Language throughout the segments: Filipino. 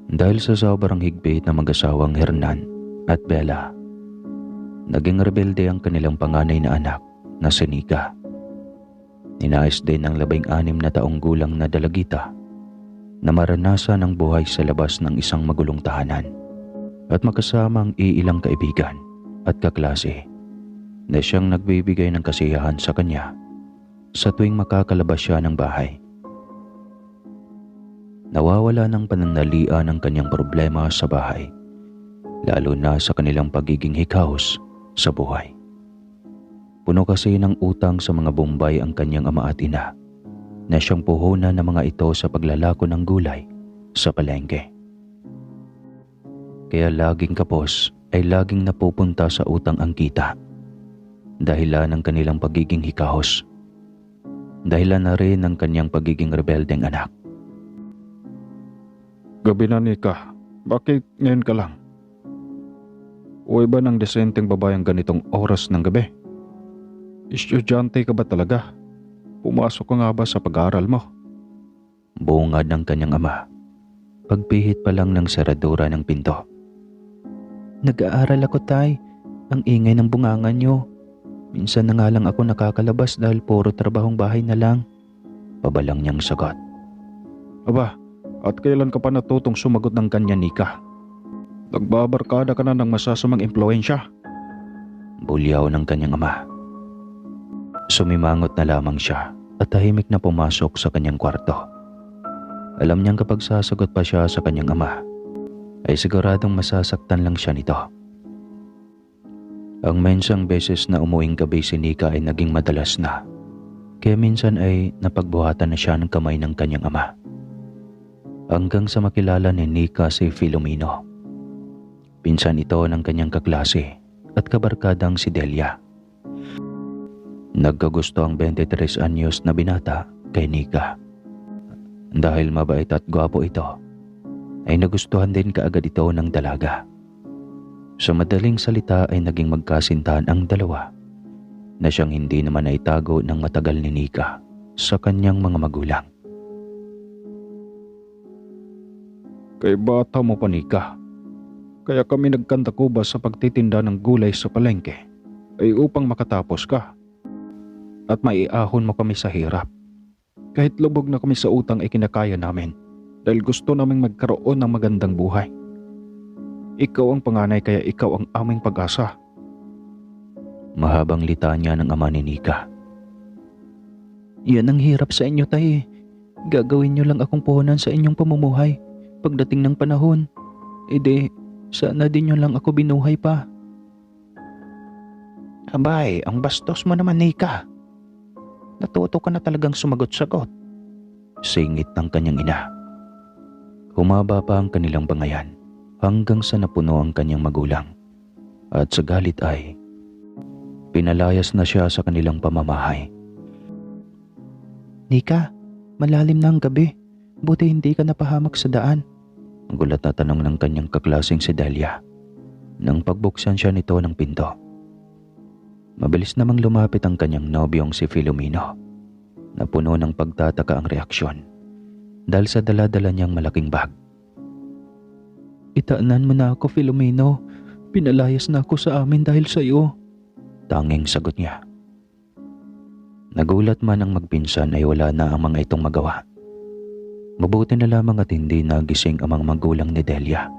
Dahil sa sobrang higpit na mag-asawang Hernan at Bella, naging rebelde ang kanilang panganay na anak na si Nika. Ninais din ng 16 na taong gulang na dalagita na maranasan ang buhay sa labas ng isang magulong tahanan at makasama ang iilang kaibigan at kaklase na siyang nagbibigay ng kasiyahan sa kanya sa tuwing makakalabas siya ng bahay. Nawawala ng pananalian ang kanyang problema sa bahay, lalo na sa kanilang pagiging hikaos sa buhay. Puno kasi ng utang sa mga Bombay ang kanyang ama at ina na siyang puhunan ng mga ito sa paglalako ng gulay sa palengke. Kaya laging kapos ay laging napupunta sa utang ang kita. Dahilan ng kanilang pagiging hikahos. Dahilan na rin ng kanyang pagiging rebeldeng anak. Gabi na, Nika. Bakit ngayon ka lang? Uwi ba ng desenteng babayang ganitong oras ng gabi? Estudyante ka ba talaga? Pumasok ka nga ba sa pag-aaral mo? Bungad ng kanyang ama, pagpihit pa lang ng seradura ng pinto. Nag-aaral ako, tay. Ang ingay ng bungangan nyo. Minsan na nga lang ako nakakalabas dahil puro trabahong bahay na lang. Pabalang niyang sagot. Aba, at kailan ka pa natutong sumagot ng kanya, Nika? Nagbabarkada ka na ng masasamang impluensya. Bulyaw ng kanyang ama. Sumimangot na lamang siya at tahimik na pumasok sa kanyang kwarto. Alam niyang kapag sasagot pa siya sa kanyang ama, ay siguradong masasaktan lang siya nito. Ang mensang beses na umuwing gabi si Nika ay naging madalas na, kaya minsan ay napagbuhatan na siya ng kamay ng kanyang ama. Hanggang sa makilala ni Nika si Filomeno. Pinsan ito ng kanyang kaklase at kabarkadang si Delia. Nagkagusto ang 23 anyos na binata kay Nika. Dahil mabait at gwapo ito, ay nagustuhan din kaagad ito ng dalaga. Sa madaling salita ay naging magkasintahan ang dalawa na siyang hindi naman ay tago ng matagal ni Nika sa kanyang mga magulang. Kay bata mo pa, Nika. Kaya kami nagkantakuba sa pagtitinda ng gulay sa palengke ay upang makatapos ka at maiahon mo kami sa hirap. Kahit lubog na kami sa utang ay kinakaya namin dahil gusto naming magkaroon ng magandang buhay. Ikaw ang panganay kaya ikaw ang aming pag-asa. Mahabang litanya ng ama ni Nika. Yan ang hirap sa inyo, tay. Gagawin niyo lang akong puhunan sa inyong pamumuhay. Pagdating ng panahon, sana din nyo lang ako binuhay pa. Abay, ang bastos mo naman, Nika. Natuto ka na talagang sumagot-sagot. Singit ng kanyang ina. Humaba pa ang kanilang bangayan hanggang sa napuno ang kanyang magulang. At sa galit ay, pinalayas na siya sa kanilang pamamahay. Nika, malalim na ang gabi. Buti hindi ka napahamak sa daan. Gulat na tanong ng kanyang kaklaseng si Delia nang pagbuksan siya nito ng pinto. Mabilis namang lumapit ang kanyang nobyong si Filomeno na puno ng pagtataka ang reaksyon dahil sa dala-dala niyang malaking bag. Itaanan mo na ako, Filomeno. Pinalayas na ako sa amin dahil sa iyo. Tanging sagot niya. Nagulat man ang magpinsan ay wala na ang mga itong magawa. Mabuti na lamang at hindi nagising ang mga magulang ni Delia.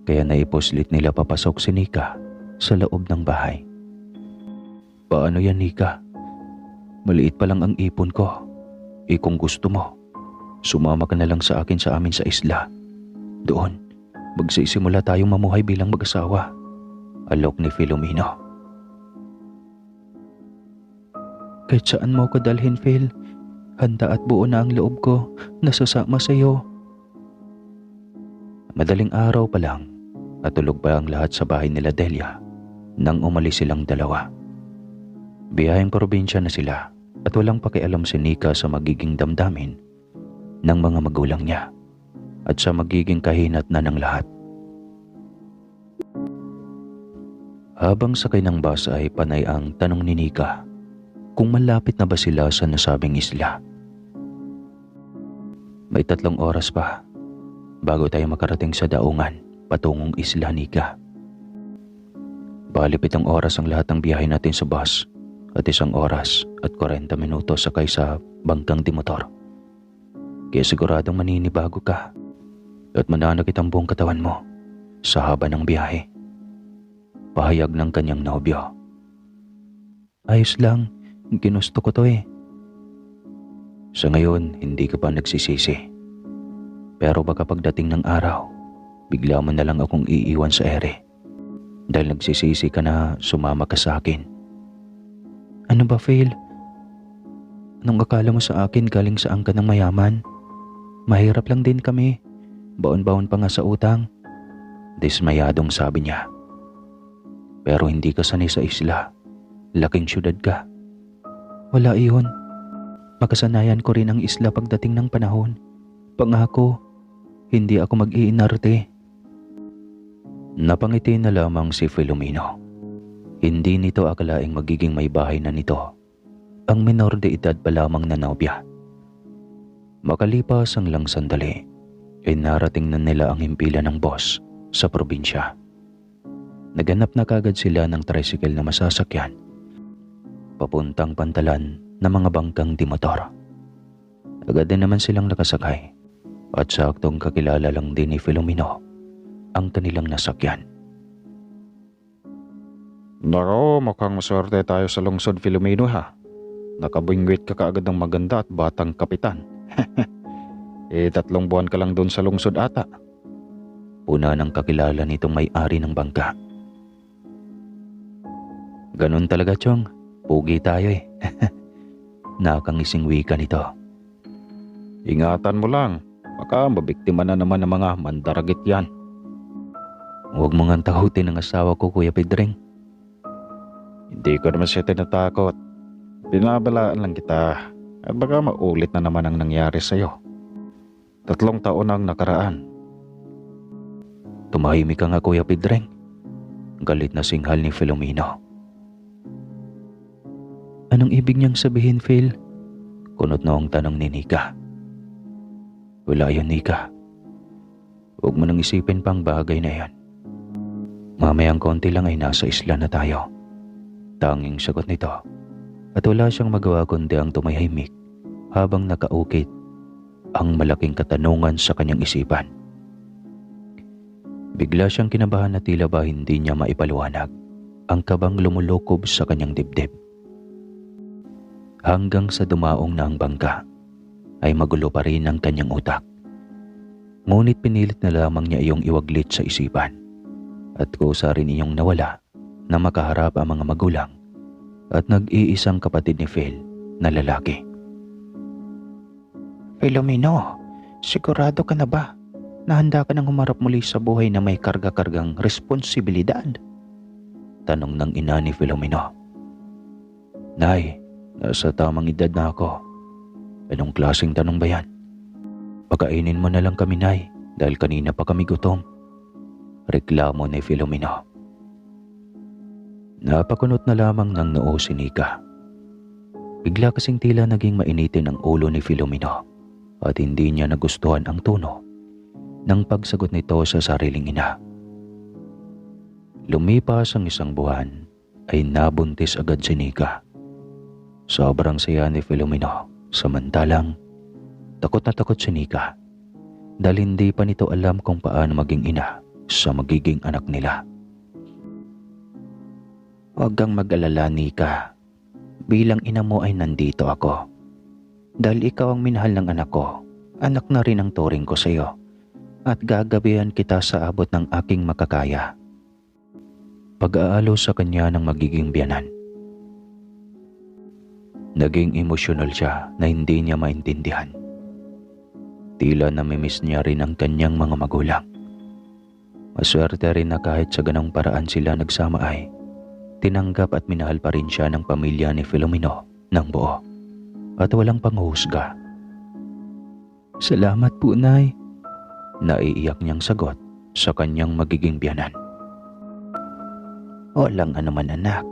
Kaya naipuslit nila papasok si Nika sa loob ng bahay. Paano yan, Nika? Maliit pa lang ang ipon ko. Kung gusto mo, sumama ka na lang sa akin sa amin sa isla. Doon, magsisimula tayong mamuhay bilang mag-asawa. Alok ni Filomeno. Kahit saan mo ko dalhin, Phil. Handa at buo na ang loob ko na sasama sa iyo. Madaling araw pa lang at tulog pa ang lahat sa bahay nila Delia nang umalis silang dalawa. Biyaheng probinsya na sila at walang pakialam si Nika sa magiging damdamin ng mga magulang niya at sa magiging kahinat na ng lahat. Habang sakay ng bus ay panay ang tanong ni Nika kung malapit na ba sila sa nasabing isla. May 3 oras pa. bago tayo makarating sa daungan patungong Isla Nika. Bali 7 oras ang lahat ng biyahe natin sa bus at 1 oras at 40 minutos sakay sa bangkang dimotor. Kaya siguradong maninibago ka at mananakit ang buong katawan mo sa haba ng biyahe. Pahayag ng kanyang nobyo. Ayos lang, ginusto ko to eh. Sa ngayon, hindi ka pa nagsisisi. Pero baka pagdating ng araw, bigla mo na lang akong iiwan sa ere. Dahil nagsisisi ka na sumama ka sa akin. Ano ba, Phil? Anong akala mo sa akin galing saan ka ng mayaman? Mahirap lang din kami. Baon-baon pa nga sa utang. Dismayadong sabi niya. Pero hindi ka sanay sa isla. Laking syudad ka. Wala iyon. Makasanayan ko rin ang isla pagdating ng panahon. Pangako, hindi ako mag-iinarte. Napangiti na lamang si Filomeno. Hindi nito akalaing magiging may bahay na nito. Ang menor de edad pa lamang na nobya. Makalipas ang lang sandali, ay narating na nila ang himpilan ng boss sa probinsya. Naganap na kagad sila ng tricycle na masasakyan papuntang pantalan ng mga bangkang dimotor. Agad din naman silang nakasakay at saktong kakilala lang din ni Filomeno ang kanilang nasakyan. Nako, mukhang maswerte tayo sa lungsod, Filomeno ha. Nakabingwit ka kaagad ng maganda at batang kapitan. 3 buwan ka lang doon sa lungsod ata. Una ng kakilala nitong may-ari ng bangka. Ganun talaga, Chong. Pugi tayo eh. Nakangising wika nito. Ingatan mo lang. Baka mabiktima na naman ng mga mandaragit yan. Huwag mo nga takutin ang asawa ko, Kuya Pedring. Hindi ko naman siya tinatakot. Binabalaan lang kita. At baka maulit na naman ang nangyari sa'yo. 3 taon ang nakaraan. Tumahimik ka nga, Kuya Pedring. Galit na singhal ni Filomeno. Anong ibig niyang sabihin, Phil? Kunot noong tanong ni Nika. Wala yun, Nika. Huwag mo nang isipin pang bagay na yan. Mamayang konti lang ay nasa isla na tayo. Tanging sagot nito. At wala siyang magawa kundi ang tumahimik habang nakaukit ang malaking katanungan sa kanyang isipan. Bigla siyang kinabahan na tila ba hindi niya maipaliwanag ang kabang lumulukob sa kanyang dibdib. Hanggang sa dumaong na ang bangka ay magulo pa rin ang kanyang utak. Ngunit pinilit na lamang niya iyong iwaglit sa isipan at kusa rin iyong nawala na makaharap ang mga magulang at nag-iisang kapatid ni Phil na lalaki. Filomeno, sigurado ka na ba na handa ka nang humarap muli sa buhay na may karga-kargang responsibilidad? Tanong ng ina ni Filomeno. Nay, nasa tamang edad na ako. Anong klaseng tanong ba yan? Pakainin mo na lang kami, Nay, dahil kanina pa kami gutom. Reklamo ni Filomeno. Napakunot na lamang ng noo si Nika. Bigla kasing tila naging mainitin ang ulo ni Filomeno at hindi niya nagustuhan ang tono ng pagsagot nito sa sariling ina. Lumipas ang 1 buwan ay nabuntis agad si Nika. Sobrang saya ni Filomeno, samantalang takot na takot si Nika dahil hindi pa nito alam kung paano maging ina sa magiging anak nila. Huwag kang mag-alala, Nika. Bilang ina mo ay nandito ako. Dahil ikaw ang minahal ng anak ko, anak na rin ang turing ko sa iyo. At gagabihan kita sa abot ng aking makakaya. Pag-aalo sa kanya ng magiging biyanan. Naging emosyonal siya na hindi niya maintindihan. Tila namimiss niya rin ang kanyang mga magulang. Maswerte rin na kahit sa ganong paraan sila nagsama ay tinanggap at minahal pa rin siya ng pamilya ni Filomeno ng buo at walang panghuhusga. Salamat po, Nay. Naiiyak niyang sagot sa kanyang magiging biyanan. Walang anuman, anak.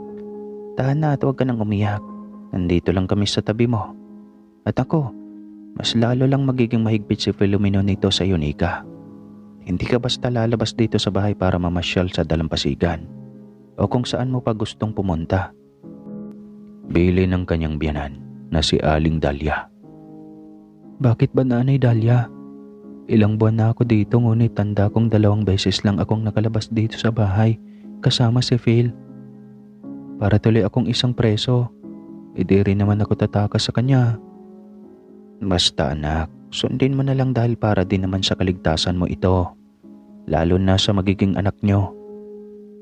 Tahan na at huwag ka nang umiyak. Nandito lang kami sa tabi mo. At ako, mas lalo lang magiging mahigpit si Filomeno nito sa iyo, Nika. Hindi ka basta lalabas dito sa bahay para mamasyal sa dalampasigan o kung saan mo pa gustong pumunta. Bili ng kanyang biyanan na si Aling Dahlia. Bakit ba, Nanay Dahlia? Ilang buwan na ako dito, ngunit tanda kong 2 beses lang akong nakalabas dito sa bahay kasama si Phil. Para tuloy akong isang preso, hindi rin naman ako tatakas sa kanya. Basta anak, sundin mo na lang dahil para din naman sa kaligtasan mo ito. Lalo na sa magiging anak nyo.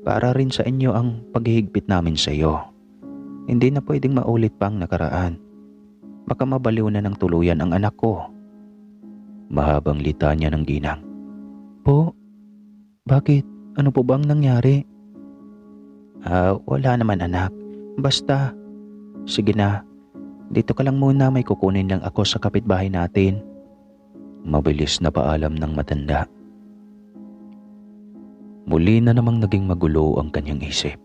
Para rin sa inyo ang paghihigpit namin sa iyo. Hindi na pwedeng maulit pa ang nakaraan. Baka mabaliw na ng tuluyan ang anak ko. Mahabang litanya ng ginang. Po? Bakit? Ano po bang nangyari? Wala naman anak. Basta. Sige na. Dito ka lang muna, may kukunin lang ako sa kapitbahay natin. Mabilis na paalam ng matanda. Muli na namang naging magulo ang kanyang isip.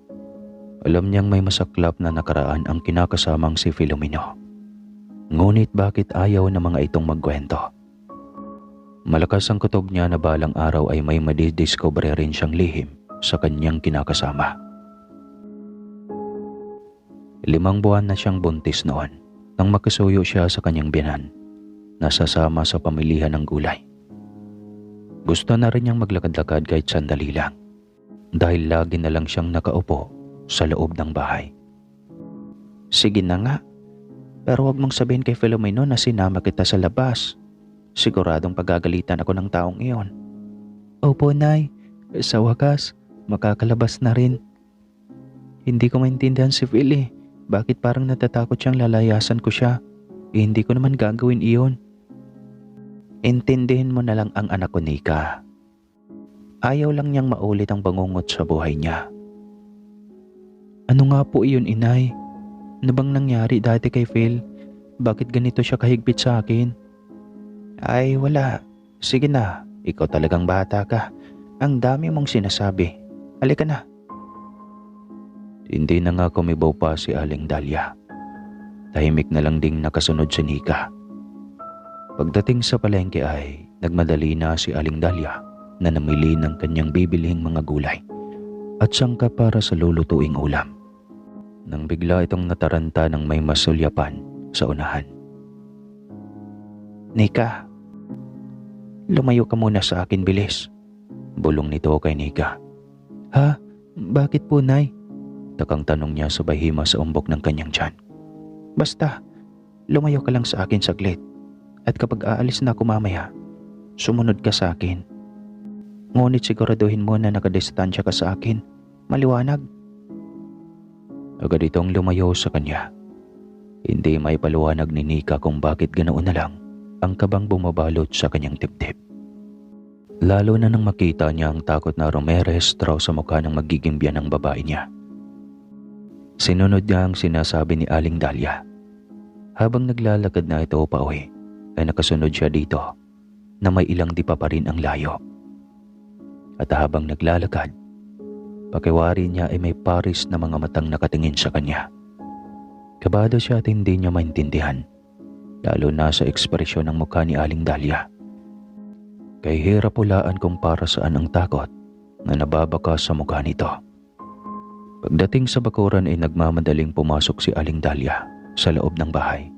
Alam niyang may masaklap na nakaraan ang kinakasamang si Filomeno. Ngunit bakit ayaw ng mga itong magkwento? Malakas ang kutob niya na balang araw ay may madidiscover rin siyang lihim sa kanyang kinakasama. 5 buwan na siyang buntis noon nang makisuyo siya sa kanyang biyanan na sasama sa pamilihan ng gulay. Gusto na rin niyang maglakad-lakad kahit sandali lang dahil lagi na lang siyang nakaupo sa loob ng bahay. Sige na nga, pero huwag mong sabihin kay Filomeno na sinama kita sa labas. Siguradong pagagalitan ako ng taong iyon. Opo, Nay. Sa wakas, makakalabas na rin. Hindi ko maintindihan si Phil eh. Bakit parang natatakot siyang lalayasan ko siya? Hindi ko naman gagawin iyon. Intindihin mo na lang ang anak ko, Nika. Ayaw lang niyang maulit ang bangungot sa buhay niya. Ano nga po iyon, Inay? Ano bang nangyari dati kay Phil? Bakit ganito siya kahigpit sa akin? Ay, wala. Sige na, ikaw talagang bata ka. Ang dami mong sinasabi. Halika na. Hindi na nga kumibaw pa si Aling Dahlia. Tahimik na lang ding nakasunod si Nika. Pagdating sa palengke ay nagmadali na si Aling Dahlia na namili ng kanyang bibilhing mga gulay at sangka para sa lulutuing ulam. Nang bigla itong nataranta ng may masulyapan sa unahan. Nika, lumayo ka muna sa akin, bilis. Bulong nito kay Nika. Ha? Bakit po, Nay? Takang tanong niya sabay hima sa umbok ng kanyang tiyan. Basta, lumayo ka lang sa akin saglit. At kapag aalis na ako mamaya, sumunod ka sa akin. Ngunit siguraduhin mo na nakadistansya ka sa akin. Maliwanag. Agad itong lumayo sa kanya. Hindi may paliwanag ni Nika kung bakit ganoon na lang ang kabang bumabalot sa kanyang dibdib. Lalo na nang makita niya ang takot na rumerehistro sa mukha ng magiging biyan ng babae niya. Sinunod niya ang sinasabi ni Aling Dahlia. Habang naglalakad na ito pauwi, ay nakasunod siya dito na may ilang dipa pa rin ang layo. At habang naglalakad, pakiwari niya ay may paris na mga matang nakatingin sa kanya. Kabado siya at hindi niya maintindihan, lalo na sa ekspresyon ng mukha ni Aling Dahlia. Kay hirap hulaan kung para saan ang takot na nababaka sa mukha nito. Pagdating sa bakuran ay nagmamadaling pumasok si Aling Dahlia sa loob ng bahay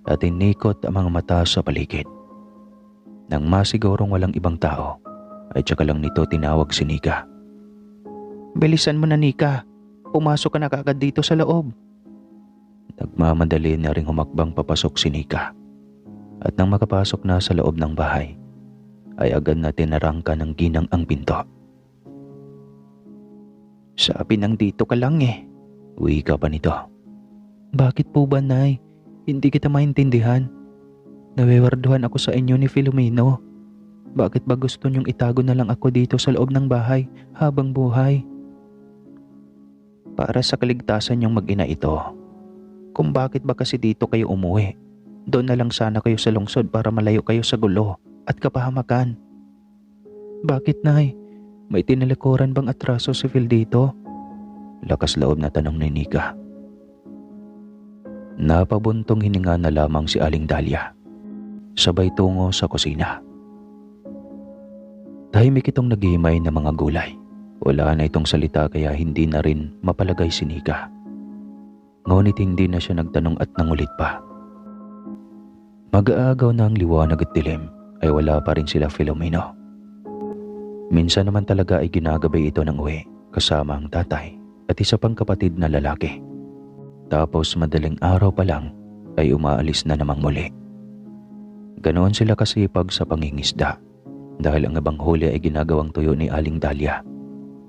at inikot ang mga mata sa paligid. Nang masigurong walang ibang tao, ay tsaka lang nito tinawag si Nika. Bilisan mo na, Nika. Pumasok ka na kaagad dito sa loob. Nagmamadali na ring humakbang papasok si Nika. At nang makapasok na sa loob ng bahay, ay agad na tinarangka ng ginang ang pinto. Sabi nang dito ka lang eh. Uwi ka pa nito. Bakit po ba, Nay? Hindi kita maintindihan. Nawewarduhan ako sa inyo ni Filomeno. Bakit ba gusto niyong itago na lang ako dito sa loob ng bahay habang buhay? Para sa kaligtasan niyong mag-ina ito. Kung bakit ba kasi dito kayo umuwi, doon na lang sana kayo sa lungsod para malayo kayo sa gulo at kapahamakan. Bakit, Nay? May tinalikuran bang atraso si Phil dito? Lakas loob na tanong ni Nika. Napabuntong hininga na lamang si Aling Dahlia. Sabay tungo sa kusina. Tahimik itong naghihimay ng mga gulay. Wala na itong salita kaya hindi na rin mapalagay si Nika. Ngunit hindi na siya nagtanong at nangulit pa. Mag-aagaw na ang liwanag at dilim ay wala pa rin sila Filomeno. Minsan naman talaga ay ginagabay ito ng uwi kasama ang tatay at isa pang kapatid na lalaki. Tapos madaling araw pa lang ay umaalis na namang muli. Ganoon sila kasipag sa pangingisda dahil ang ibang huli ay ginagawang tuyo ni Aling Dahlia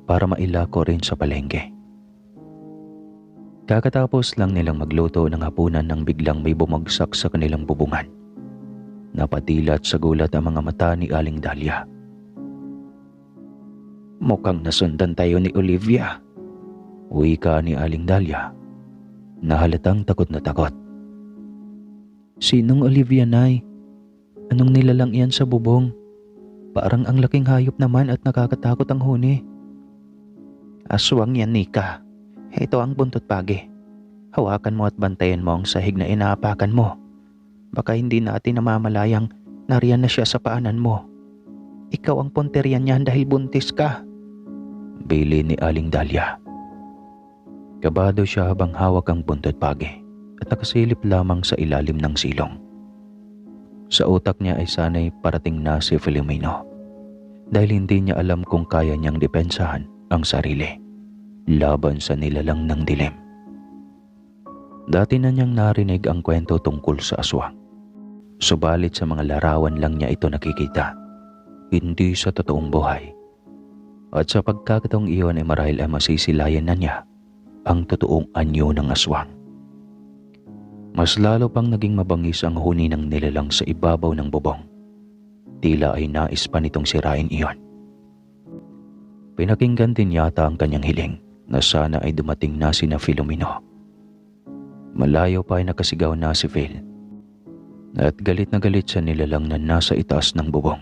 para mailako rin sa palengke. Kakatapos lang nilang magluto ng hapunan nang biglang may bumagsak sa kanilang bubungan. Napatilat sa gulat ang mga mata ni Aling Dahlia. "Mukhang nasundan tayo ni Olivia," wika ni Aling Dahlia na halatang takot na takot. "Sinong Olivia, Nay? Anong nilalang iyan sa bubong? Parang ang laking hayop naman at nakakatakot ang huni." "Aswang yan, Nika. Ito ang buntot pagi. Hawakan mo at bantayan mo ang sahig na inaapakan mo. Baka hindi natin namamalayang nariyan na siya sa paanan mo. Ikaw ang punterian niyan dahil buntis ka," bili ni Aling Dahlia. Kabado siya habang hawak ang buntot pagi at nakasilip lamang sa ilalim ng silong. Sa utak niya ay sana'y parating na si Filomeno dahil hindi niya alam kung kaya niyang depensahan ang sarili laban sa nilalang ng dilim. Dati na niyang narinig ang kwento tungkol sa aswang. Subalit sa mga larawan lang niya ito nakikita, hindi sa totoong buhay. At sa pagkakataong iyon ay marahil ay masisilayan na niya ang totoong anyo ng aswang. Mas lalo pang naging mabangis ang huni ng nilalang sa ibabaw ng bubong. Tila ay nais pa nitong sirain iyon. Pinakinggan din yata ang kanyang hiling na sana ay dumating na sina Filomeno. Malayo pa ay nakasigaw na si Phil at galit na galit sa nilalang na nasa itaas ng bubong.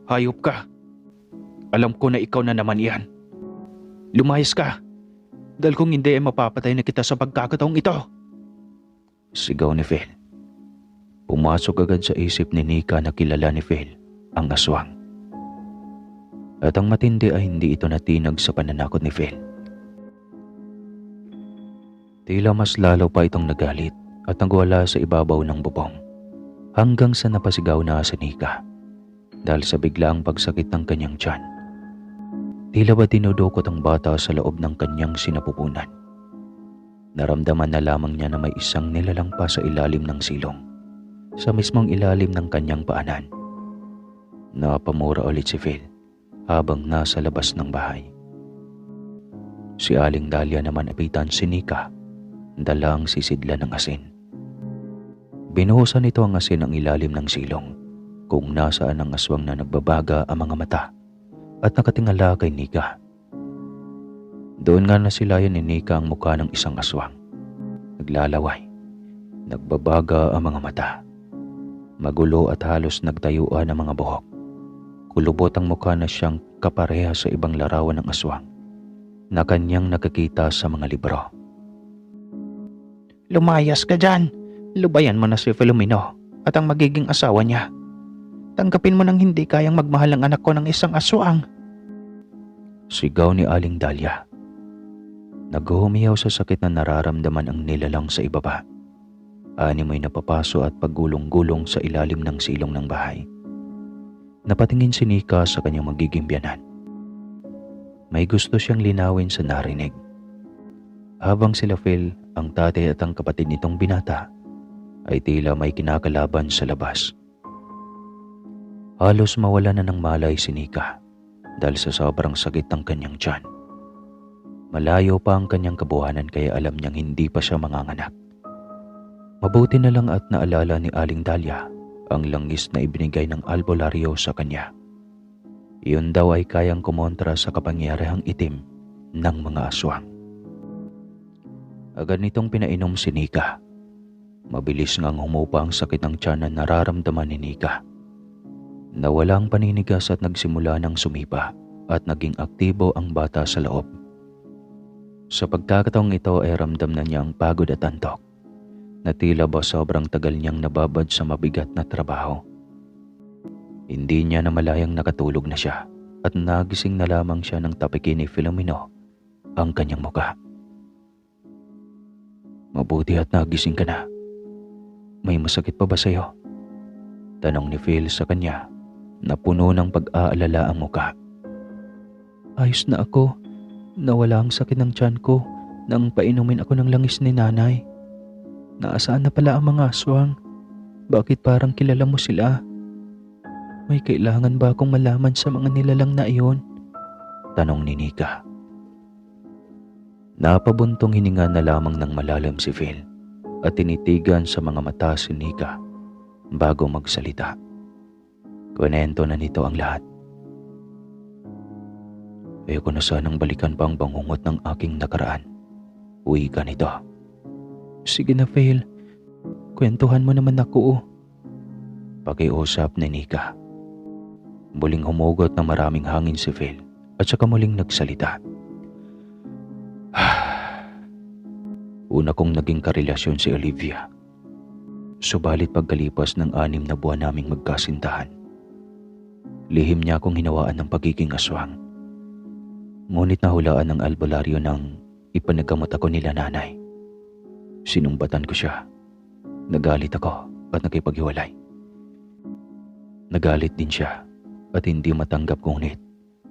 "Hayop ka! Alam ko na ikaw na naman iyan. Lumayas ka! Dahil kung hindi ay mapapatay na kita sa pagkakataong ito!" Sigaw ni Phil. Pumasok agad sa isip ni Nika na kilala ni Phil ang aswang. At ang matindi ay hindi ito natinag sa pananakot ni Phil. Tila mas lalo pa itong nagalit at nagwala sa ibabaw ng bubong hanggang sa napasigaw na si Nika dahil sa biglaang pagsakit ng kanyang tiyan. Tila ba dinudukot ang bata sa loob ng kanyang sinapupunan. Naramdaman na lamang niya na may isang nilalang pa sa ilalim ng silong, sa mismong ilalim ng kanyang paanan. Napamura ulit si Phil habang nasa labas ng bahay. Si Aling Dahlia naman apitan si Nika, dalang sisidla ng asin. Binuhusan nito ang asin ang ilalim ng silong kung nasaan ang aswang na nagbabaga ang mga mata at nakatingala kay Nika. Doon nga nasilayan ni Nika ang mukha ng isang aswang. Naglalaway, nagbabaga ang mga mata. Magulo at halos nagtayuan ang mga buhok. Kulubot ang mukha na siyang kapareha sa ibang larawan ng aswang na kanyang nakakita sa mga libro. "Lumayas ka dyan! Lubayan mo na si Filomeno at ang magiging asawa niya. Tanggapin mo nang hindi kayang magmahal ang anak ko ng isang aswang!" Sigaw ni Aling Dahlia. Naghuhumiyaw sa sakit na nararamdaman ang nilalang sa ibaba. Animoy napapaso at paggulong-gulong sa ilalim ng silong ng bahay. Napatingin si Nika sa kanyang magiging biyanan. May gusto siyang linawin sa narinig. Habang sila Phil, ang tatay at ang kapatid nitong binata, ay tila may kinakalaban sa labas. Halos mawala na ng malay si Nika dahil sa sobrang sakit ng kanyang tiyan. Malayo pa ang kanyang kabuhanan kaya alam niyang hindi pa siya manganganak. Mabuti na lang at naalala ni Aling Dahlia ang langis na ibinigay ng albularyo sa kanya. Iyon daw ay kayang kumontra sa kapangyarihang itim ng mga aswang. Agad nitong pinainom si Nika. Mabilis ngang humupa ang sakit ng tiyan na nararamdaman ni Nika. Nawala ang paninigas at nagsimula ng sumipa at naging aktibo ang bata sa loob. Sa pagkakataong ito ay ramdam na niya ang pagod at antok na tila ba sobrang tagal niyang nababad sa mabigat na trabaho. Hindi niya namalayang nakatulog na siya at nagising na lamang siya ng tapikin ni Filomeno ang kanyang muka. "Mabuti at nagising ka na. May masakit pa ba sa'yo?" Tanong ni Phil sa kanya na puno ng pag-aalala ang muka. "Ayos na ako. Nawala ang sakit ng tiyan ko nang painumin ako ng langis ni nanay. Naasaan na pala ang mga aswang? Bakit parang kilala mo sila? May kailangan ba akong malaman sa mga nilalang na iyon?" Tanong ni Nika. Napabuntong hininga na lamang ng malalim si Phil at tinitigan sa mga mata si Nika bago magsalita. Kwento na nito ang lahat. "Ayoko na sanang balikan pa ang bangungot ng aking nakaraan," wika nito. "Sige na Phil, kwentuhan mo naman ako." Pakiusap ni Nika. Muling humugot ng maraming hangin si Phil at saka muling nagsalita. "Una kong naging karelasyon si Olivia. Subalit pagkalipas ng 6 na buwan naming magkasintahan, lihim niya akong hinawaan ng pagiging aswang. Ngunit nahulaan ng albularyo nang ipanagamot ako nila nanay. Sinumbatan ko siya. Nagalit ako at nakipaghiwalay. Nagalit din siya at hindi matanggap, ngunit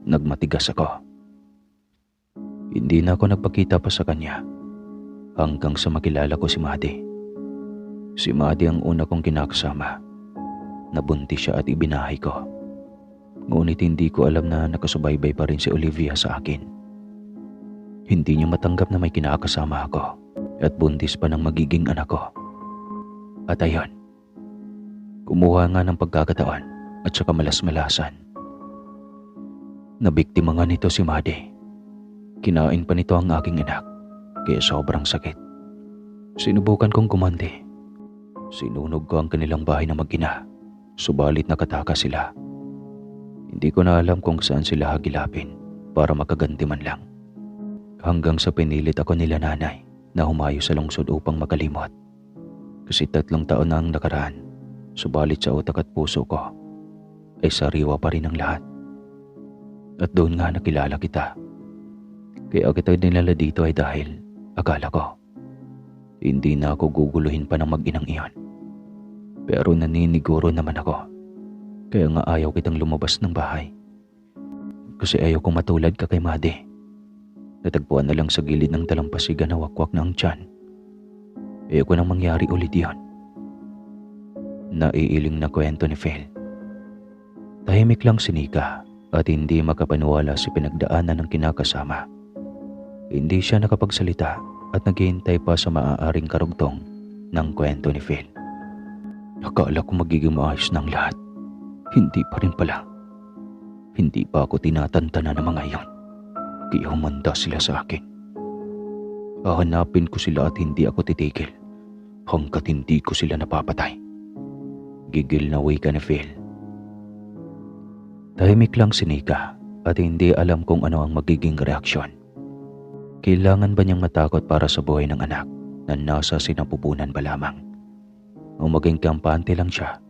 nagmatigas ako. Hindi na ako nagpakita pa sa kanya hanggang sa makilala ko si Maddie. Si Maddie ang una kong kinakasama. Nabuntis siya at ibinahay ko. Ngunit hindi ko alam na nakasubaybay pa rin si Olivia sa akin. Hindi niya matanggap na may kinakasama ako at buntis pa ng magiging anak ko. At ayun, kumuha nga ng pagkakataon at saka malas-malasan. Nabiktima nga nito si Maddie. Kinain pa nito ang aking anak, kaya sobrang sakit. Sinubukan kong gumanti. Sinunog ko ang kanilang bahay na mag-ina, subalit nakatakas sila. Hindi ko na alam kung saan sila hagilapin para makaganti man lang. Hanggang sa pinilit ako nila nanay na humayo sa lungsod upang makalimot. Kasi 3 taon na ang nakaraan, subalit sa utak at puso ko ay sariwa pa rin ang lahat. At doon nga nakilala kita. Kaya kita nilala dito ay dahil akala ko hindi na ako guguluhin pa ng mag-inang iyon. Pero naniniguro naman ako. Kaya nga ayaw kitang lumabas ng bahay. Kasi ayaw kong matulad ka kay Maddie. Natagpuan na lang sa gilid ng dalampasigan na wakwak na ang tiyan. Ayaw ko nang mangyari ulit yan. Naiiling na kwento ni Phil. Tahimik lang si Nika at hindi makapaniwala sa pinagdaanan ng kinakasama. Hindi siya nakapagsalita at naghihintay pa sa maaaring karugtong ng kwento ni Phil. Akala ko magiging maayos ng lahat. Hindi pa rin pala. Hindi pa ako tinatantana ng mga iyon. Kaya humanda sila sa akin. Hahanapin ko sila at hindi ako titigil hanggat hindi ko sila napapatay. Gigil na wika ni Phil. Tahimik lang si Nika at hindi alam kung ano ang magiging reaksyon. Kailangan ba niyang matakot para sa buhay ng anak na nasa sinapupunan ba lamang? O maging kampante lang siya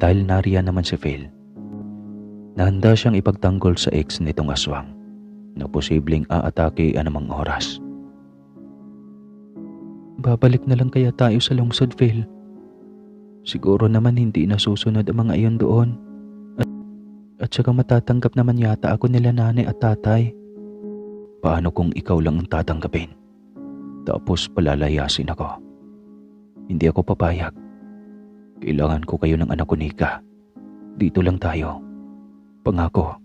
dahil nariyan naman si Phil. Nahanda siyang ipagtanggol sa ex nitong aswang na posibleng aatake anumang oras. Babalik na lang kaya tayo sa lungsod, Phil? Siguro naman hindi nasusunod ang mga iyon doon. At saka matatanggap naman yata ako nila nanay at tatay. Paano kung ikaw lang ang tatanggapin? Tapos palalayasin ako. Hindi ako papayag. Kailangan ko kayo ng anak ko, Nika. Dito lang tayo. Pangako,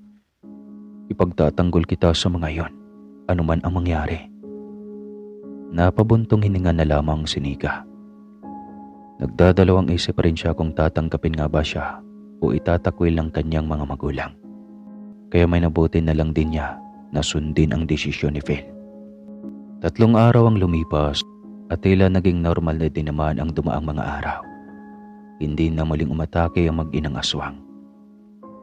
ipagtatanggol kita sa mga iyon, anuman ang mangyari. Napabuntong hininga na lamang si Nika. Nagdadalawang isip rin siya kung tatanggapin nga ba siya o itatakwil ng kanyang mga magulang. Kaya may nabuti na lang din niya na sundin ang desisyon ni Phil. 3 araw ang lumipas at tila naging normal na din naman ang dumaang mga araw. Hindi na muling umatake ang mag-inang aswang.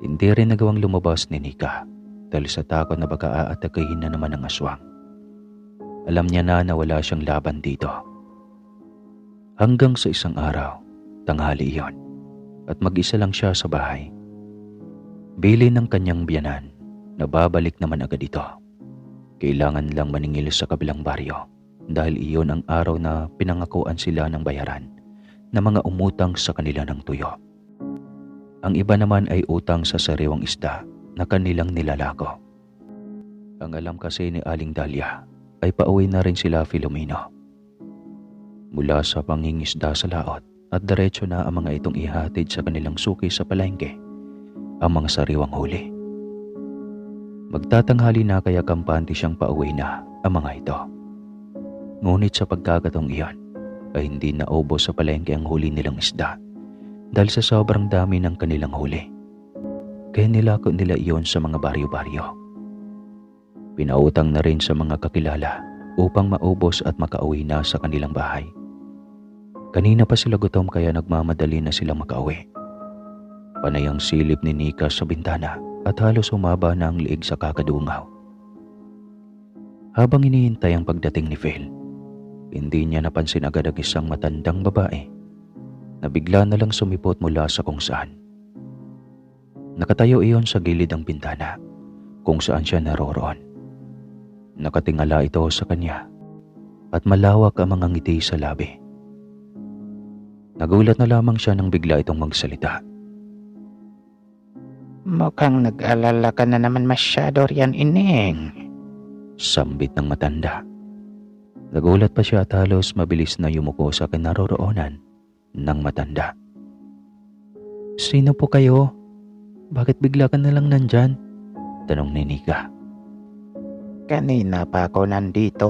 Hindi rin nagawang lumabas ni Nika dahil sa takot na baka aatakihin na naman ng aswang. Alam niya na wala siyang laban dito. Hanggang sa isang araw, tanghali iyon, at mag-isa lang siya sa bahay Bili ng kanyang biyanan na babalik naman agad ito. Kailangan lang maningil sa kabilang baryo dahil iyon ang araw na pinangakuan sila ng bayaran na mga umutang sa kanila ng tuyo. Ang iba naman ay utang sa sariwang isda na kanilang nilalako. Ang alam kasi ni Aling Dahlia ay pauwi na rin sila Filomeno. Mula sa pangingisda sa laot at diretso na ang mga itong ihatid sa kanilang suki sa palengke ang mga sariwang huli. Magtatanghali na kaya kampante siyang pauwi na ang mga ito. Ngunit sa pagkakataong iyon ay hindi naubos sa palengke ang huli nilang isda dahil sa sobrang dami ng kanilang huli. Kaya nilako nila iyon sa mga baryo-baryo. Pinautang na rin sa mga kakilala upang maubos at makauwi na sa kanilang bahay. Kanina pa sila gutom kaya nagmamadali na silang makauwi. Panay ang silip ni Nika sa bintana at halos humaba na ang liig sa kakadungaw. Habang hinihintay ang pagdating ni Phil, hindi niya napansin agad ang isang matandang babae na bigla na lang sumipot mula sa kung saan. Nakatayo iyon sa gilid ng bintana kung saan siya naroroon. Nakatingala ito sa kanya at malawak ang mga ngiti sa labi. Nagulat na lamang siya nang bigla itong magsalita. Mukhang nag-alala ka na naman masyado riyan, Ineng. Sambit ng matanda. Nagulat pa siya at halos mabilis na yumuko sa kinaroroonan ng matanda. Sino po kayo? Bakit bigla ka na lang nandyan? Tanong ni Nika. Kanina pa ako nandito.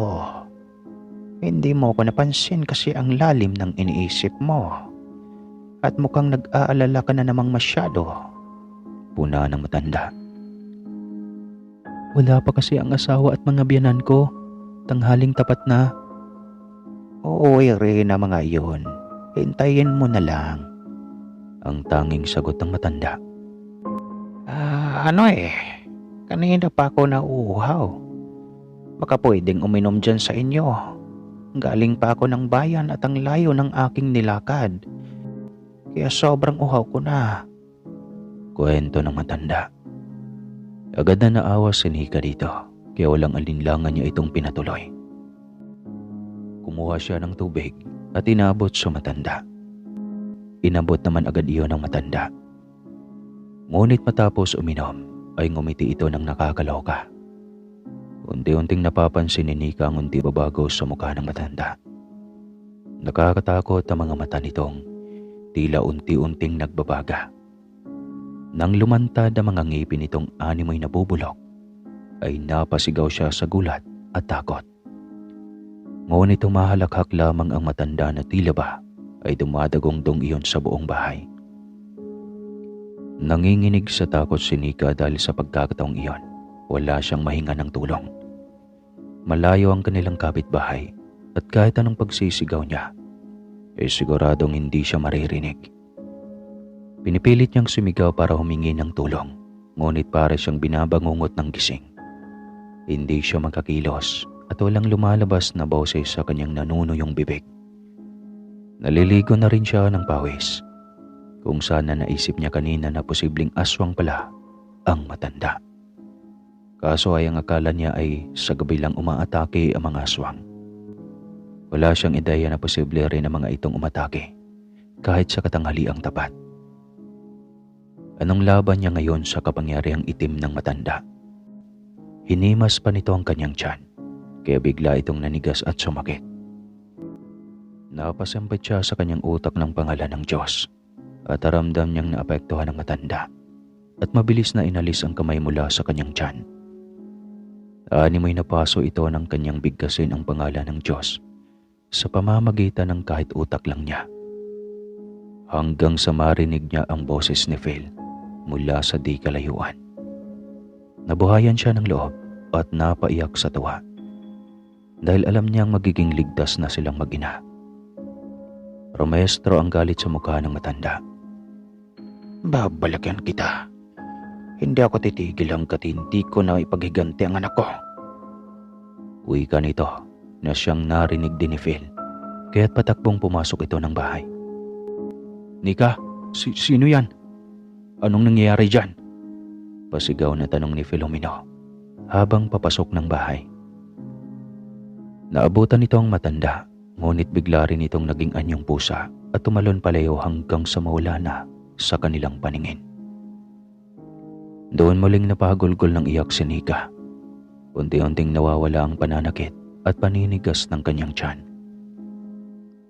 Hindi mo ko napansin kasi ang lalim ng iniisip mo. At mukhang nag-aalala ka na namang masyado. Puna ng matanda. Wala pa kasi ang asawa at mga biyanan ko. Tanghaling tapat na. Uuwi rin ang mga iyon. Hintayin mo na lang. Ang tanging sagot ng matanda. Kanina pa ako nauuhaw. Baka pwedeng uminom dyan sa inyo. Galing pa ako ng bayan at ang layo ng aking nilakad. Kaya sobrang uhaw ko na. Kwento ng matanda. Agad na naawa si Nika dito, kaya walang alinlangan niya itong pinatuloy. Kumuha siya ng tubig at inabot sa matanda. Inabot naman agad iyon ng matanda. Ngunit matapos uminom, ay ngumiti ito ng nakakaloka. Unti-unting napapansin ni Nika ang unti babago sa mukha ng matanda. Nakakatakot ang mga mata nitong tila unti-unting nagbabaga. Nang lumantad ang mga ngipin nitong animoy nabubulok, ay napasigaw siya sa gulat at takot. Ngunit humahalakhak lamang ang matanda na tila ba ay dumadagong-dong iyon sa buong bahay. Nanginginig sa takot si Nika dahil sa pagkakataong iyon, wala siyang mahinga ng tulong. Malayo ang kanilang kapitbahay at kahit anong pagsisigaw niya, ay siguradong hindi siya maririnig. Pinipilit niyang sumigaw para humingi ng tulong, ngunit para siyang binabangungot ng gising. Hindi siya makakilos at walang lumalabas na boses sa kanyang nanunuyong bibig. Naliligo na rin siya ng pawis, kung sana naisip niya kanina na posibleng aswang pala ang matanda. Kaso ay ang akala niya ay sa gabi lang umaatake ang mga aswang. Wala siyang ideya na posible rin ang mga itong umatake kahit sa katanghaliang tapat. Anong laban niya ngayon sa kapangyarihang itim ng matanda? Hinimas pa nito ang kanyang tiyan, kaya bigla itong nanigas at sumakit. Napasampit siya sa kanyang utak ng pangalan ng Diyos at aramdam niyang naapektuhan ng matanda at mabilis na inalis ang kamay mula sa kanyang tiyan. Animoy na paso ito ng kanyang bigkasin ang pangalan ng Diyos sa pamamagitan ng kahit utak lang niya. Hanggang sa marinig niya ang boses ni Phil mula sa di kalayuan. Nabuhayan siya ng loob at napaiyak sa tuwa dahil alam niyang magiging ligtas na silang mag-ina. Rumestro ang galit sa mukha ng matanda. Babalagyan kita. Hindi ako titigil hanggat hindi ko na ipaghiganti ang anak ko. Wika nito na siyang narinig din ni Phil, kaya't patakbong pumasok ito ng bahay. Nika, sino yan? Anong nangyayari dyan? Pasigaw na tanong ni Filomeno habang papasok ng bahay. Naabutan nito ang matanda, ngunit bigla rin itong naging anyong pusa at tumalon palayo hanggang sa mawala na sa kanilang paningin. Doon muling napahagulgol ng iyak si Nika. Unti-unting nawawala ang pananakit at paninigas ng kanyang tiyan.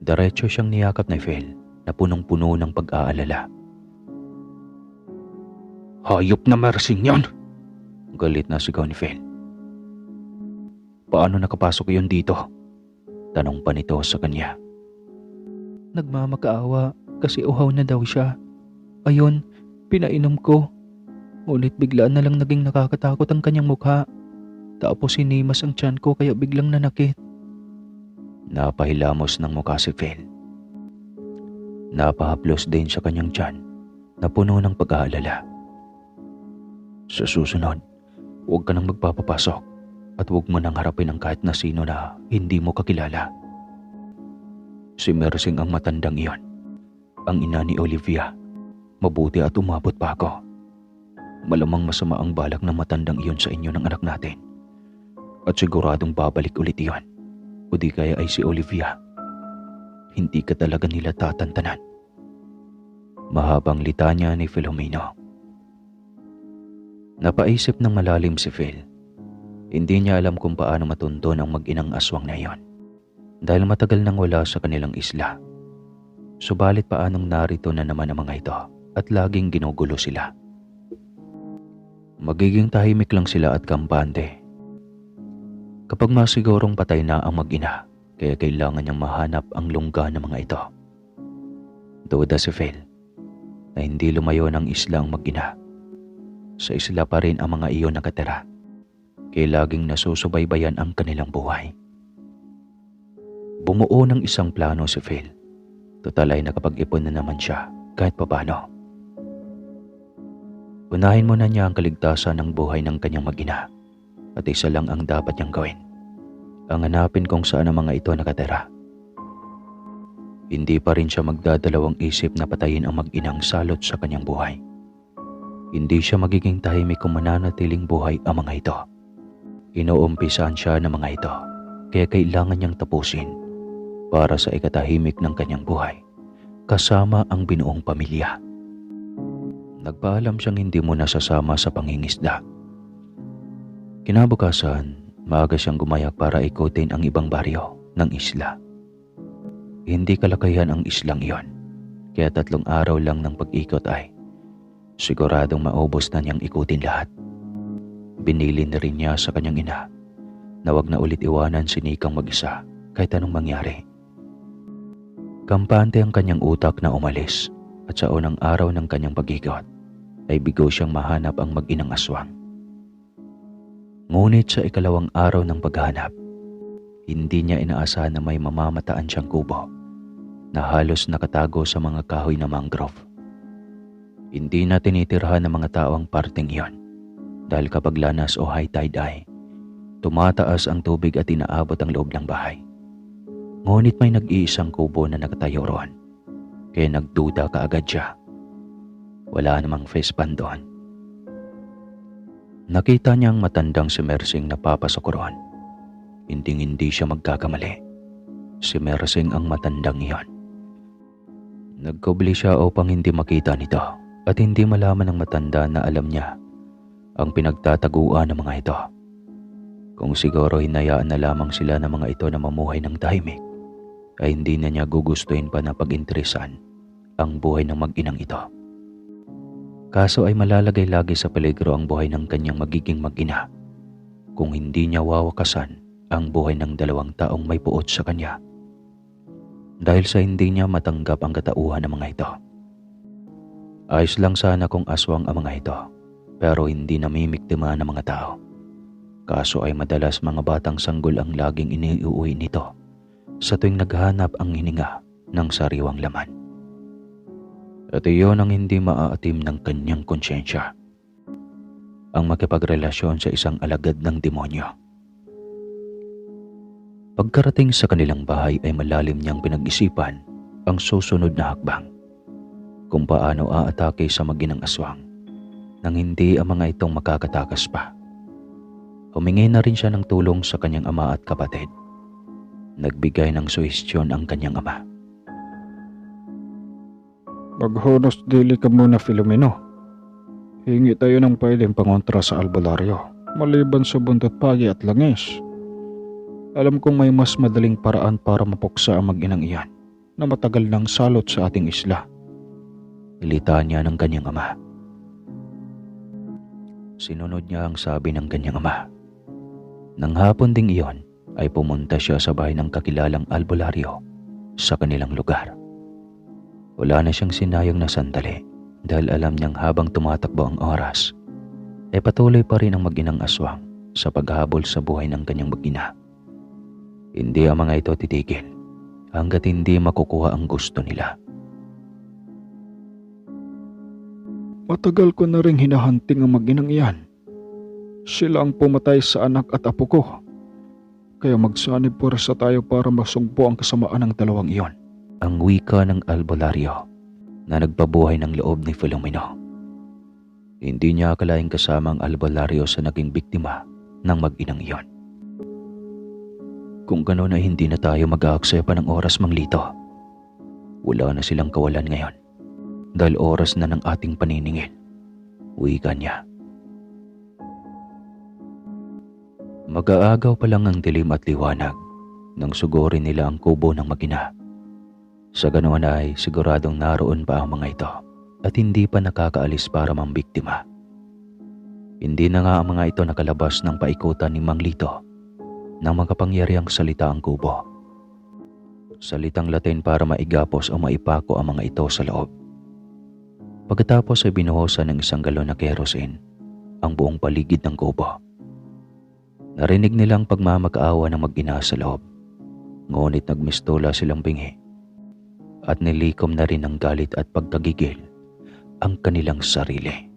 Diretso siyang niyakap ni Phil na punong-puno ng pag-aalala. Hayop na mersing yan! Galit na sigaw ni Phil. Paano nakapasok yun dito? Tanong pa nito sa kanya. Nagmamakaawa kasi uhaw na daw siya. Ayun, pinainom ko. Ngunit biglaan na lang naging nakakatakot ang kanyang mukha. Tapos hinimas ang tiyan ko kaya biglang nanakit. Napahilamos ng mukha si Phil. Napahaplos din sa kanyang tiyan na puno ng pag-aalala. Sa susunod, huwag ka nang magpapapasok at huwag mo nang harapin ang kahit na sino na hindi mo kakilala. Si Mersing ang matandang iyon, ang ina ni Olivia. Mabuti at umabot pa ako. Malamang masama ang balak ng matandang iyon sa inyo ng anak natin. At siguradong babalik ulit iyon. O di kaya ay si Olivia. Hindi ka talaga nila tatantanan. Mahabang litanya ni Filomeno. Napaisip ng malalim si Phil. Hindi niya alam kung paano matuntun ang mag-inang aswang na iyon. Dahil matagal nang wala sa kanilang isla. Subalit paanong narito na naman ang mga ito at laging ginugulo sila. Magiging tahimik lang sila at kampante. Kapag masigurong patay na ang mag-ina, kaya kailangan niyang mahanap ang lungga ng mga ito. Duda si Phil na hindi lumayo ng isla ang mag-ina. Sa isla pa rin ang mga iyon nakatira, kaya laging nasusubaybayan ang kanilang buhay. Bumuo ng isang plano si Phil. Total ay nakapag-ipon na naman siya kahit papano. Unahin muna niya ang kaligtasan ng buhay ng kanyang mag-ina at isa lang ang dapat niyang gawin. Ang hanapin kung saan ang mga ito nakatira. Hindi pa rin siya magdadalawang isip na patayin ang mag-inang salot sa kanyang buhay. Hindi siya magiging tahimik kung mananatiling buhay ang mga ito. Inuumpisan siya ng mga ito, kaya kailangan niyang tapusin para sa ikatahimik ng kanyang buhay, kasama ang binuong pamilya. Nagpaalam siyang hindi muna sasama sa pangingisda. Kinabukasan, maaga siyang gumayak para ikutin ang ibang baryo ng isla. Hindi kalakayan ang islang iyon, kaya 3 araw lang ng pag-ikot ay siguradong maubos na niyang ikutin lahat. Binili na rin niya sa kanyang ina na wag na ulit iwanan si Nikang mag-isa kahit anong mangyari. Kampante ang kanyang utak na umalis at sa unang araw ng kanyang pag-ikot ay bigo siyang mahanap ang mag-inang aswang. Ngunit sa ikalawang araw ng paghahanap, hindi niya inaasahan na may mamamataan siyang kubo na halos nakatago sa mga kahoy na mangrove. Hindi na tinitirhan ng mga tao ang parteng iyon dahil kapag lanas o high tide ay tumataas ang tubig at inaabot ang loob ng bahay. Ngunit may nag-iisang kubo na nakatayo roon, kaya nagduda kaagad siya. Wala namang face pan doon. Nakita niyang matandang si Mersing na papasok roon. Hindi siya magkakamali. Si Mersing ang matandang iyon. Nagkubli siya upang hindi makita nito at hindi malaman ng matanda na alam niya ang pinagtataguan ng mga ito. Kung siguro hinayaan na lamang sila ng mga ito na mamuhay ng tahimik, ay hindi na niya gugustuhin pa na pag-interesan ang buhay ng mag-inang ito. Kaso ay malalagay lagi sa peligro ang buhay ng kanyang magiging mag-ina kung hindi niya wawakasan ang buhay ng 2 taong may puot sa kanya dahil sa hindi niya matanggap ang katauhan ng mga ito. Ayos lang sana kung aswang ang mga ito, pero hindi namimiktima ng mga tao. Kaso ay madalas mga batang sanggol ang laging iniuuwi nito sa tuwing naghahanap ang hininga ng sariwang laman. At iyon ang hindi maaatim ng kanyang konsyensya, ang makipagrelasyon sa isang alagad ng demonyo. Pagkarating sa kanilang bahay ay malalim niyang pinag-isipan ang susunod na hakbang, kung paano aatake sa mag-inang aswang nang hindi ang mga itong makakatakas pa. Humingi na rin siya ng tulong sa kanyang ama at kapatid. Nagbigay ng suhestyon ang kanyang ama. Maghunos dili ka muna, Filomeno. Hingi tayo ng pwedeng pangontra sa albularyo, maliban sa buntot pagi at langis. Alam kong may mas madaling paraan para mapuksa ang mag-inang iyan na matagal nang salot sa ating isla. Ilita niya ng kanyang ama. Sinunod niya ang sabi ng kanyang ama. Nang hapon ding iyon ay pumunta siya sa bahay ng kakilalang albularyo sa kanilang lugar. Wala na siyang sinayang na sandali dahil alam niyang habang tumatakbo ang oras ay patuloy pa rin ang mag-inang aswang sa paghabol sa buhay ng kanyang mag-ina. Hindi ang mga ito titigil hanggat hindi makukuha ang gusto nila. Matagal ko na ring hinahunting ang mag-inang iyan. Sila ang pumatay sa anak at apo ko. Kaya magsanib puwersa tayo para masugpo ang kasamaan ng dalawang iyon. Ang wika ng albularyo na nagpabuhay ng loob ni Filomeno. Hindi niya akalaing kasama ang albularyo sa naging biktima ng mag-inang iyon. Kung gano'n ay hindi na tayo mag-aaksaya pa ng oras, Mang Lito. Wala na silang kawalan ngayon dahil oras na ng ating paniningil. Wika niya. Mag-aagaw pa lang ang dilim at liwanag nang sugurin nila ang kubo ng mag-ina. Sa ganoon ay siguradong naroon pa ang mga ito at hindi pa nakakaalis para mambiktima. Hindi na nga ang mga ito nakalabas ng paikutan ni Mang Lito nang makapangyarihang salita ang kubo. Salitang Latin para maigapos o maipako ang mga ito sa loob. Pagkatapos ay binuhusan ng isang galon na kerosene ang buong paligid ng kubo. Narinig nilang pagmamakaawa ng mag-ina sa loob, ngunit nagmistola silang bingi at nilikom na rin ng galit at pagkagigil ang kanilang sarili.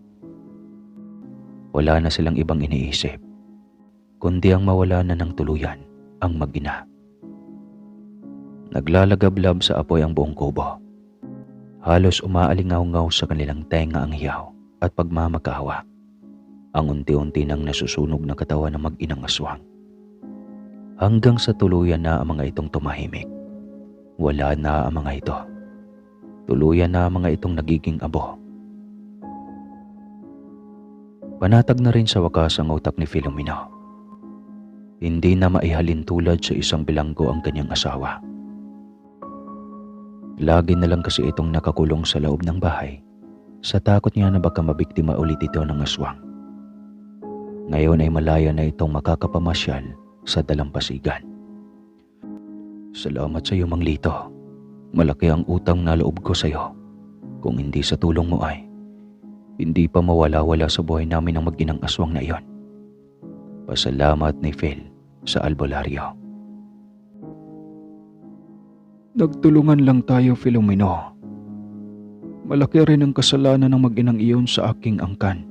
Wala na silang ibang iniisip, kundi ang mawala na ng tuluyan ang mag-ina. Naglalagablab sa apoy ang buong kubo. Halos umaalingaw-ngaw sa kanilang tenga ang hiyaw at pagmamakaawa. Ang unti-unti nang nasusunog na katawan ng mag-inang aswang. Hanggang sa tuluyan na ang mga itong tumahimik. Wala na ang mga ito. Tuluyan na ang mga itong nagiging abo. Panatag na rin sa wakas ang utak ni Filomeno. Hindi na maihalin tulad sa isang bilanggo ang kanyang asawa. Lagi na lang kasi itong nakakulong sa loob ng bahay sa takot niya na baka mabiktima ulit ito ng aswang. Ngayon ay malaya na itong makakapamasyal sa dalampasigan. Salamat sa iyo, Mang Lito. Malaki ang utang na loob ko sa iyo. Kung hindi sa tulong mo ay hindi pa mawala-wala sa buhay namin ang mag-inang aswang na iyon. Pasalamat ni Phil sa albularyo. Nagtulungan lang tayo, Filomeno. Malaki rin ang kasalanan ng mag-inang iyon sa aking angkan.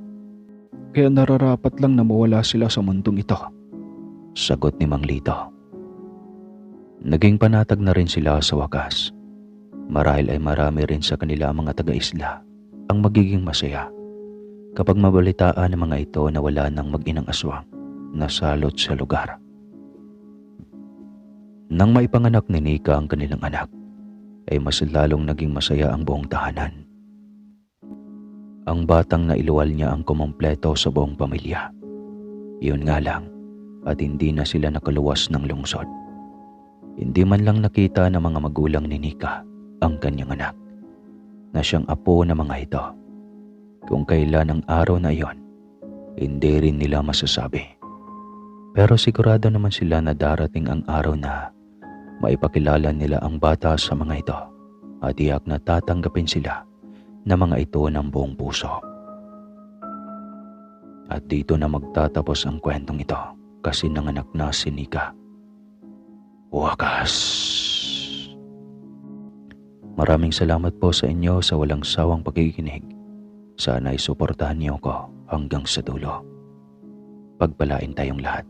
Kaya nararapat lang na mawala sila sa mundong ito. Sagot ni Mang Lito. Naging panatag na rin sila sa wakas. Marahil ay marami rin sa kanila ang mga taga-isla ang magiging masaya kapag mabalitaan ng mga ito na wala ng mag-inang aswang na salot sa lugar. Nang maipanganak ni Nika ang kanilang anak, ay mas lalong naging masaya ang buong tahanan. Ang batang nailuwal niya ang kumompleto sa buong pamilya. Iyon nga lang, at hindi na sila nakaluwas ng lungsod. Hindi man lang nakita ng mga magulang ni Nika ang kanyang anak, na siyang apo ng mga ito. Kung kailan ang araw na iyon, hindi rin nila masasabi. Pero sigurado naman sila na darating ang araw na maipakilala nila ang bata sa mga ito at tiyak na tatanggapin sila na mga ito ng buong puso. At dito na magtatapos ang kwentong ito kasi nanganak na si Nika. Wakas! Maraming salamat po sa inyo sa walang sawang pakikinig. Sana ay suportahan niyo ko hanggang sa dulo. Pagpalain tayong lahat.